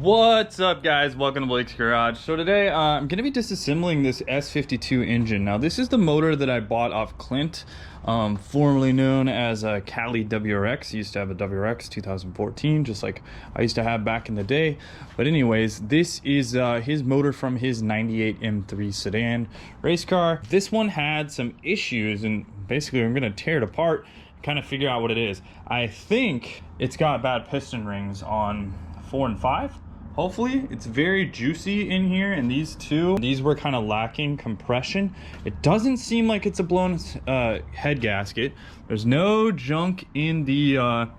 What's up, guys? Welcome to Blake's Garage. So today I'm going to be disassembling this S52 engine. Now this is the motor that I bought off Clint, formerly known as Cali WRX. He used to have a WRX 2014, just like I used to have back in the day. But anyways, this is his motor from his 98 M3 sedan race car. This one had some issues, and basically I'm going to tear it apart, kind of figure out what it is. I think it's got bad piston rings on 4 and 5. Hopefully. It's very juicy in here, and these were kind of lacking compression. It doesn't seem like it's a blown head gasket. There's no junk in the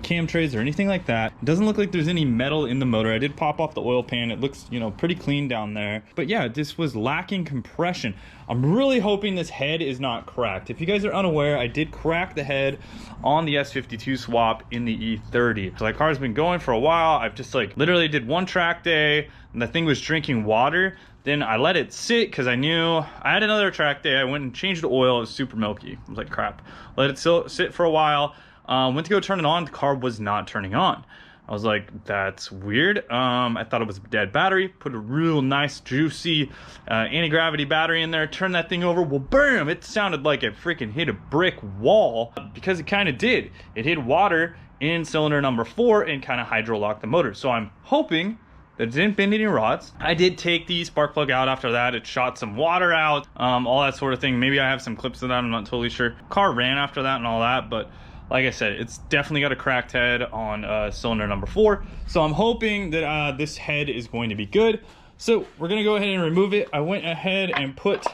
cam trays or anything like that. It doesn't look like there's any metal in the motor. I did pop off the oil pan. It looks, pretty clean down there. But yeah, this was lacking compression. I'm really hoping this head is not cracked. If you guys are unaware, I did crack the head on the S52 swap in the E30. So that car's been going for a while. I've just literally did one track day and the thing was drinking water. Then I let it sit because I knew I had another track day. I went and changed the oil. It was super milky. I was like, crap. Let it sit for a while. Went to go turn it on. The car was not turning on. I was like, that's weird. I thought it was a dead battery. Put a real nice, juicy anti-gravity battery in there. Turned that thing over. Well, bam! It sounded like it freaking hit a brick wall, because it kind of did. It hit water in cylinder number 4 and kind of hydro-locked the motor. So I'm hoping that it didn't bend any rods. I did take the spark plug out after that. It shot some water out, all that sort of thing. Maybe I have some clips of that. I'm not totally sure. Car ran after that and all that, but like I said, it's definitely got a cracked head on cylinder number 4. So I'm hoping that this head is going to be good. So we're gonna go ahead and remove it. I went ahead and put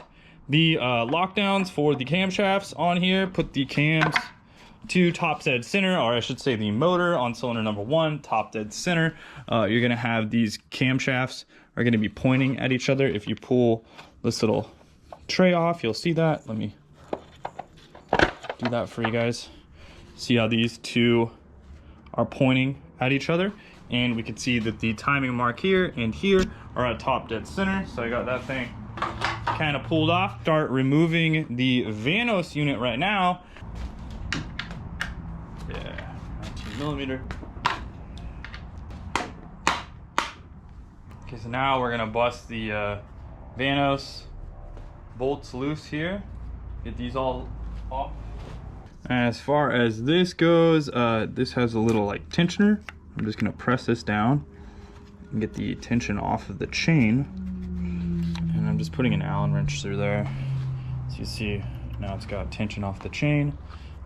the lockdowns for the camshafts on here, put the cams to top dead center, or I should say the motor on cylinder number 1, top dead center. You're gonna have these camshafts are gonna be pointing at each other. If you pull this little tray off, you'll see that. Let me do that for you guys. See how these two are pointing at each other, and we can see that the timing mark here and here are at top dead center. So I got that thing kind of pulled off. Start removing the Vanos unit right now. Yeah, 19mm. Okay, so now we're gonna bust the Vanos bolts loose here. Get these all off. As far as this goes, this has a little tensioner. I'm just gonna press this down and get the tension off of the chain. And I'm just putting an Allen wrench through there. So you see, now it's got tension off the chain.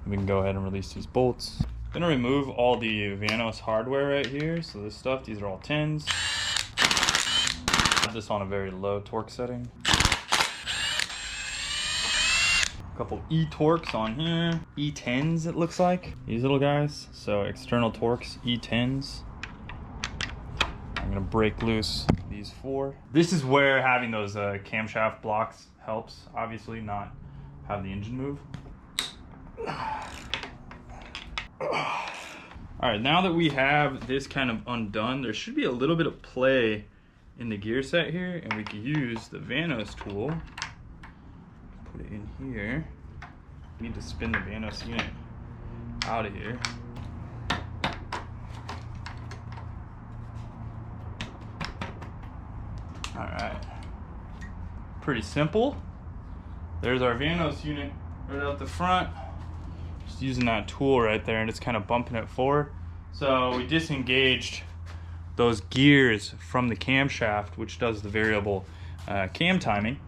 We can go ahead and release these bolts. I'm gonna remove all the Vanos hardware right here. So this stuff, these are all 10s. Put this on a very low torque setting. Couple E-torques on here, E10s it looks like, these little guys. So external torques, E10s. I'm gonna break loose these 4. This is where having those camshaft blocks helps, obviously, not have the engine move. Alright, now that we have this kind of undone, there should be a little bit of play in the gear set here, and we can use the Vanos tool. Put it in here. We need to spin the Vanos unit out of here. Alright. Pretty simple. There's our Vanos unit right out the front. Just using that tool right there and just kind of bumping it forward. So we disengaged those gears from the camshaft, which does the variable cam timing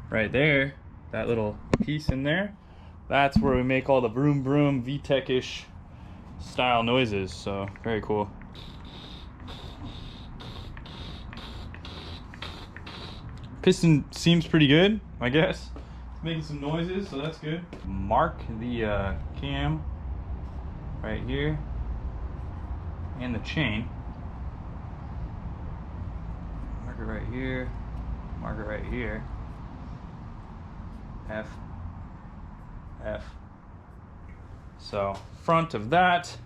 right there. That little piece in there, that's where we make all the vroom vroom VTEC-ish style noises. So very cool. Piston seems pretty good, I guess. It's making some noises, so that's good. Mark the cam right here and the chain. Mark it right here. Mark it right here. F. So front of that.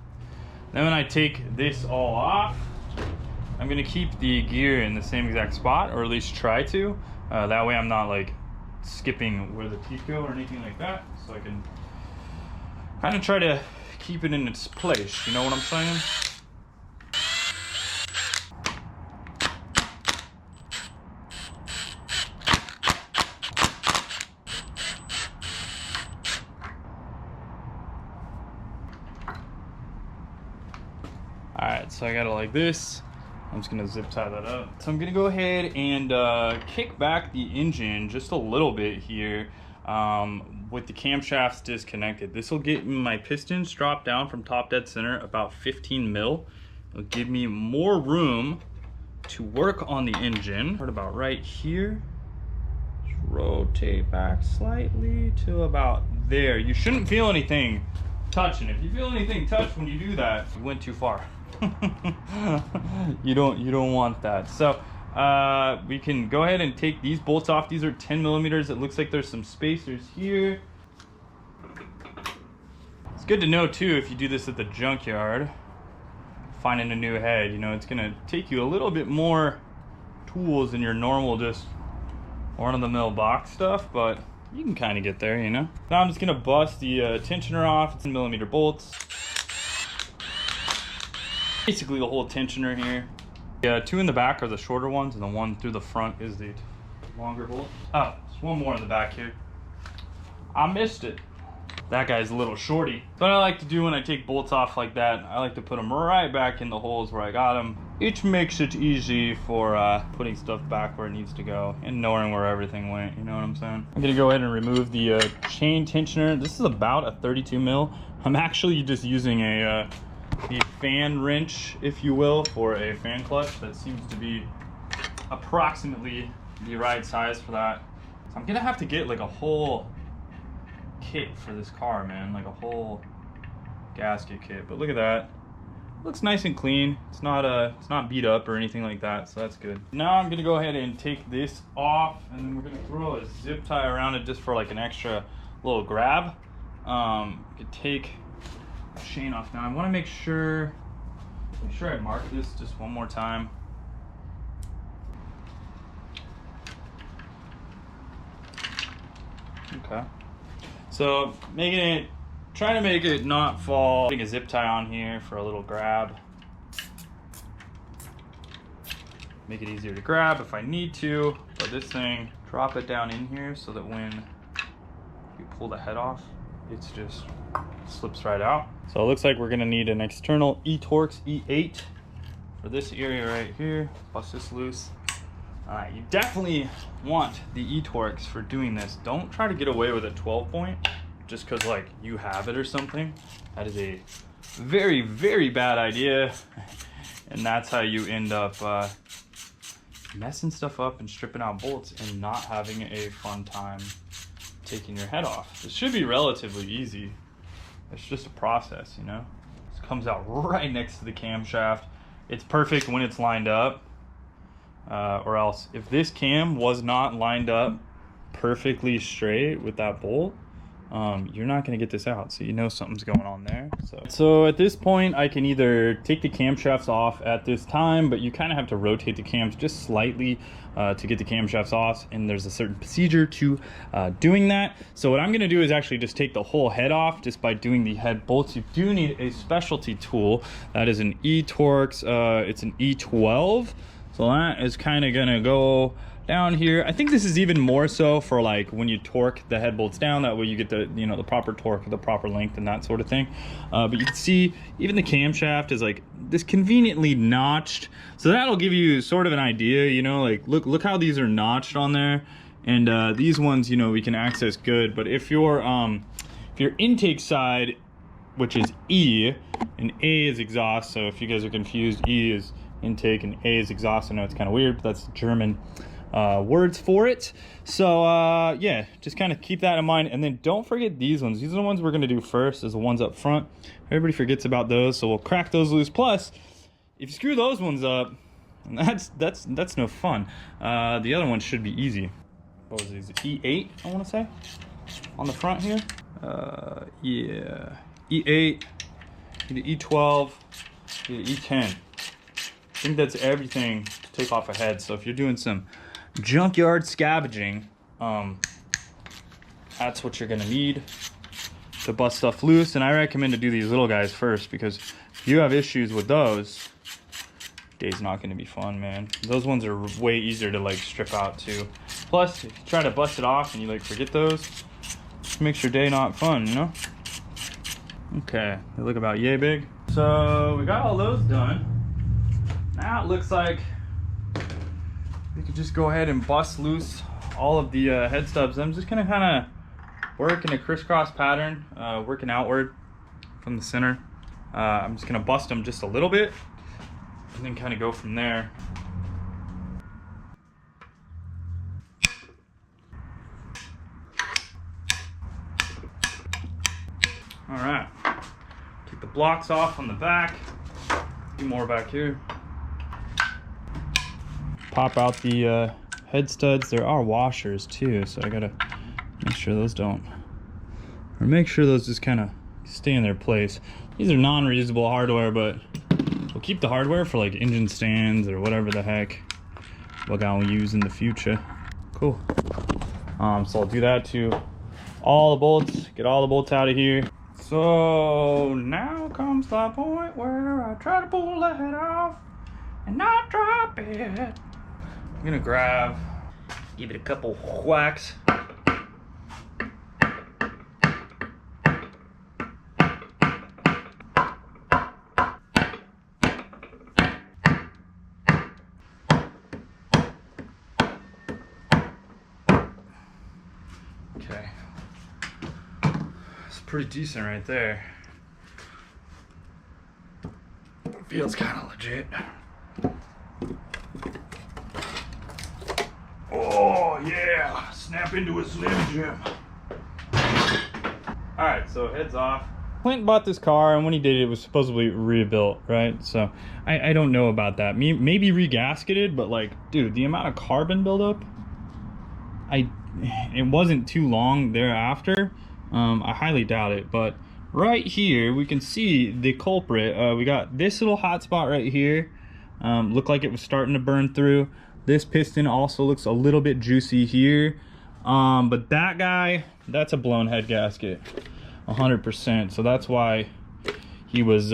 Then when I take this all off, I'm gonna keep the gear in the same exact spot, or at least try to. That way I'm not skipping where the teeth go or anything like that. So I can kind of try to keep it in its place. You know what I'm saying? So I got it like this. I'm just gonna zip tie that up. So I'm gonna go ahead and kick back the engine just a little bit here with the camshafts disconnected. This will get my pistons dropped down from top dead center about 15 mil. It'll give me more room to work on the engine. Right about right here. Just rotate back slightly to about there. You shouldn't feel anything touching. If you feel anything touch when you do that, you went too far. you don't want that. So we can go ahead and take these bolts off. These are 10 millimeters. It looks like there's some spacers here. It's good to know too, if you do this at the junkyard, finding a new head, you know, it's gonna take you a little bit more tools than your normal just run-of-the-mill box stuff, but you can kind of get there, you know. Now I'm just gonna bust the tensioner off. It's 10 millimeter bolts. Basically the whole tensioner here. Yeah, two in the back are the shorter ones, and the one through the front is the longer bolt. Oh, there's one more in the back here. I missed it. That guy's a little shorty. What I like to do when I take bolts off like that, I like to put them right back in the holes where I got them. It makes it easy for putting stuff back where it needs to go and knowing where everything went, you know what I'm saying? I'm gonna go ahead and remove the chain tensioner. This is about a 32 mil. I'm actually just using the fan wrench, if you will, for a fan clutch. That seems to be approximately the right size for that. So I'm gonna have to get like a whole kit for this car, man, like a whole gasket kit. But look at that, looks nice and clean. It's not beat up or anything like that, so that's good. Now I'm gonna go ahead and take this off, and then we're gonna throw a zip tie around it just for like an extra little grab. You could take chain off now. I want to make sure I mark this just one more time. Okay, so trying to make it not fall. Putting a zip tie on here for a little grab. Make it easier to grab if I need to, but this thing, drop it down in here so that when you pull the head off, it's just slips right out. So it looks like we're gonna need an external E-Torx E8 for this area right here. Bust this loose. You definitely want the E-Torx for doing this. Don't try to get away with a 12 point just because like you have it or something. That is a very, very bad idea. And that's how you end up messing stuff up and stripping out bolts and not having a fun time taking your head off. This should be relatively easy. It's just a process, you know. This comes out right next to the camshaft. It's perfect when it's lined up, or else if this cam was not lined up perfectly straight with that bolt, you're not going to get this out, so you know something's going on there. So at this point I can either take the camshafts off at this time, but you kind of have to rotate the cams just slightly to get the camshafts off, and there's a certain procedure to doing that. So what I'm going to do is actually just take the whole head off just by doing the head bolts. You do need a specialty tool. That is an E-Torx, it's an E12, so that is kind of going to go down here. I think this is even more so for like when you torque the head bolts down, that way you get the, you know, the proper torque, the proper length and that sort of thing. But you can see even the camshaft is like this conveniently notched, so that'll give you sort of an idea, you know, like look how these are notched on there. And these ones, you know, we can access good, but if your intake side, which is E and A is exhaust, so if you guys are confused, E is intake and A is exhaust. I know it's kind of weird, but that's German words for it. So yeah, just kind of keep that in mind. And then don't forget these ones. These are the ones we're going to do first, is the ones up front. Everybody forgets about those, so we'll crack those loose. Plus, if you screw those ones up, that's no fun. The other ones should be easy. What was these? E8, I want to say, on the front here. Yeah, E8, E12, E10. I think that's everything to take off a head. So if you're doing some junkyard scavenging, that's what you're gonna need to bust stuff loose. And I recommend to do these little guys first, because if you have issues with those, day's not gonna be fun, man. Those ones are way easier to like strip out too. Plus, if you try to bust it off and you like forget those, it makes your day not fun, you know? Okay, they look about yay big. So we got all those done. now it looks like we could just go ahead and bust loose all of the head stubs. I'm just gonna kind of work in a crisscross pattern, working outward from the center. I'm just gonna bust them just a little bit and then kind of go from there. All right, take the blocks off on the back. A few more back here. Pop out the head studs. There are washers too, so I gotta make sure those don't, or make sure those just kind of stay in their place. These are non-reusable hardware, but we'll keep the hardware for like engine stands or whatever the heck we're gonna use in the future. Cool. So I'll do that to all the bolts, get all the bolts out of here. So now comes the point where I try to pull the head off and not drop it. I'm gonna give it a couple whacks. Okay. Pretty decent right there. Feels kind of legit. Oh yeah, snap into a Slim Jim. All right, so heads off. Clint bought this car, and when he did it, it was supposedly rebuilt, right? So I don't know about that. Maybe regasketed, but like, dude, the amount of carbon buildup, it wasn't too long thereafter. I highly doubt it, but right here we can see the culprit. We got this little hot spot right here. Looked like it was starting to burn through. This piston also looks a little bit juicy here, but that guy, that's a blown head gasket 100%. So that's why he was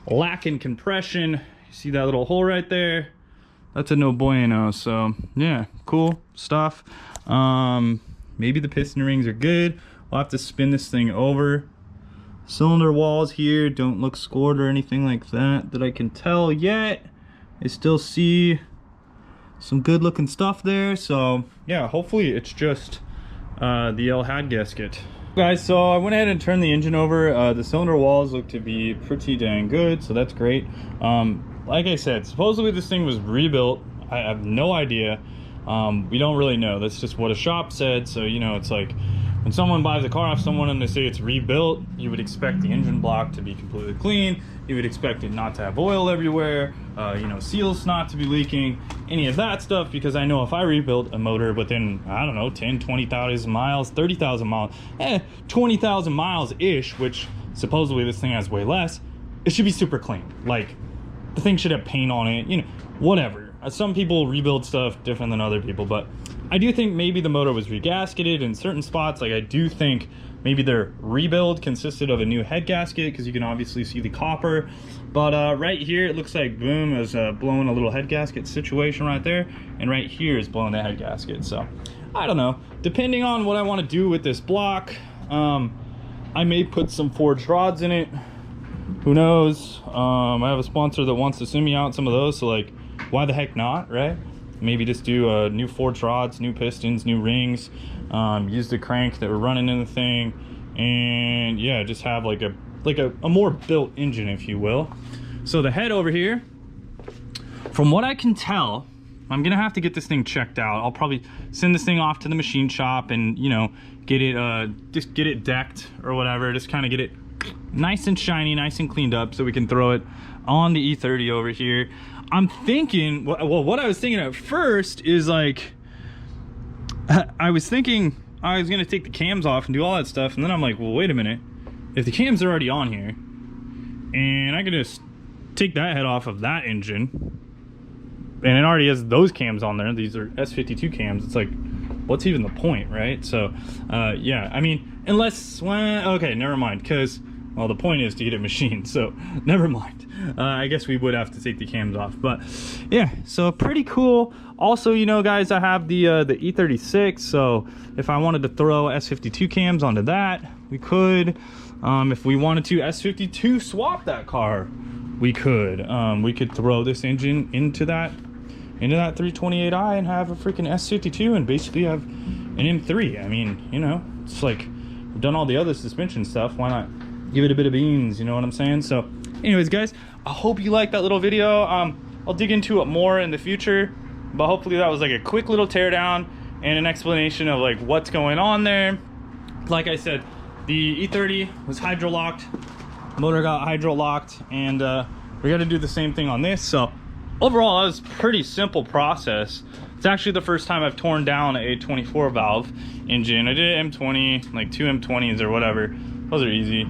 lacking compression. You see that little hole right there? That's a no bueno. So yeah, cool stuff. Maybe the piston rings are good. We'll have to spin this thing over. Cylinder walls here don't look scored or anything like that I can tell yet. I still see some good looking stuff there. So yeah, hopefully it's just the L head gasket. Guys, so I went ahead and turned the engine over. The cylinder walls look to be pretty dang good, so that's great. Like I said, supposedly this thing was rebuilt. I have no idea. We don't really know. That's just what a shop said. So, you know, it's like when someone buys a car off someone and they say it's rebuilt, you would expect the engine block to be completely clean. You would expect it not to have oil everywhere, you know, seals not to be leaking, any of that stuff, because I know if I rebuilt a motor within, I don't know, 10, 20,000 miles, 30,000 miles, 20,000 miles-ish, which supposedly this thing has way less, it should be super clean. Like, the thing should have paint on it, you know, whatever. Some people rebuild stuff different than other people, but I do think maybe the motor was regasketed in certain spots. Like, I do think maybe their rebuild consisted of a new head gasket, because you can obviously see the copper. But right here, it looks like boom is blowing a little head gasket situation right there, and right here is blowing the head gasket. So I don't know, depending on what I want to do with this block, I may put some forged rods in it. Who knows? I have a sponsor that wants to send me out some of those, so like, why the heck not, right? Maybe just do new forged rods, new pistons, new rings, use the crank that we're running in the thing, and yeah, just have like a more built engine, if you will. So the head over here, from what I can tell, I'm gonna have to get this thing checked out. I'll probably send this thing off to the machine shop and, you know, get it just get it decked or whatever, just kind of get it nice and shiny, nice and cleaned up, so we can throw it on the E30 over here. I'm thinking, well, what I was thinking at first is like, I was thinking I was gonna take the cams off and do all that stuff, and then I'm like, well, wait a minute, if the cams are already on here and I can just take that head off of that engine, and it already has those cams on there, these are S52 cams, it's like, what's even the point, right? So yeah, I mean, unless, well, okay, never mind, because, well, the point is to get it machined, so never mind. I guess we would have to take the cams off, but yeah, so pretty cool. Also, you know, guys, I have the E36, so if I wanted to throw S52 cams onto that, we could. If we wanted to S52 swap that car, we could throw this engine into that 328i and have a freaking S52 and basically have an M3. I mean, you know, it's like we've done all the other suspension stuff. Why not give it a bit of beans? You know what I'm saying? So anyways, guys, I hope you liked that little video. I'll dig into it more in the future, but hopefully that was like a quick little teardown and an explanation of like what's going on there. Like I said, the E30 was hydro locked, motor got hydro locked, and we got to do the same thing on this. So overall, it was a pretty simple process. It's actually the first time I've torn down a 24 valve engine. I did an M20, like 2 M20s or whatever. Those are easy.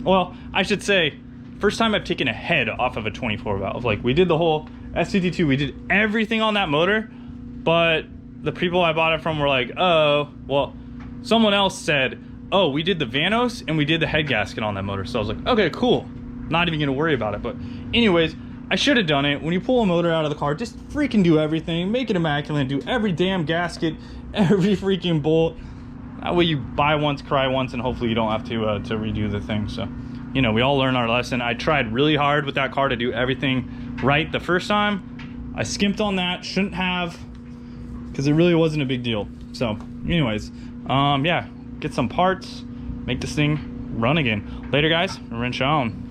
Well, I should say, first time I've taken a head off of a 24 valve. Like, we did the whole S52, we did everything on that motor, but the people I bought it from were like, oh, well, someone else said, oh, we did the Vanos and we did the head gasket on that motor. So I was like, okay, cool. Not even gonna worry about it. But anyways, I should have done it. When you pull a motor out of the car, just freaking do everything. Make it immaculate. Do every damn gasket, every freaking bolt. That way you buy once, cry once, and hopefully you don't have to redo the thing. So, you know, we all learn our lesson. I tried really hard with that car to do everything right the first time. I skimped on that. Shouldn't have, because it really wasn't a big deal. So anyways, yeah, get some parts, make this thing run again. Later, guys. Wrench on.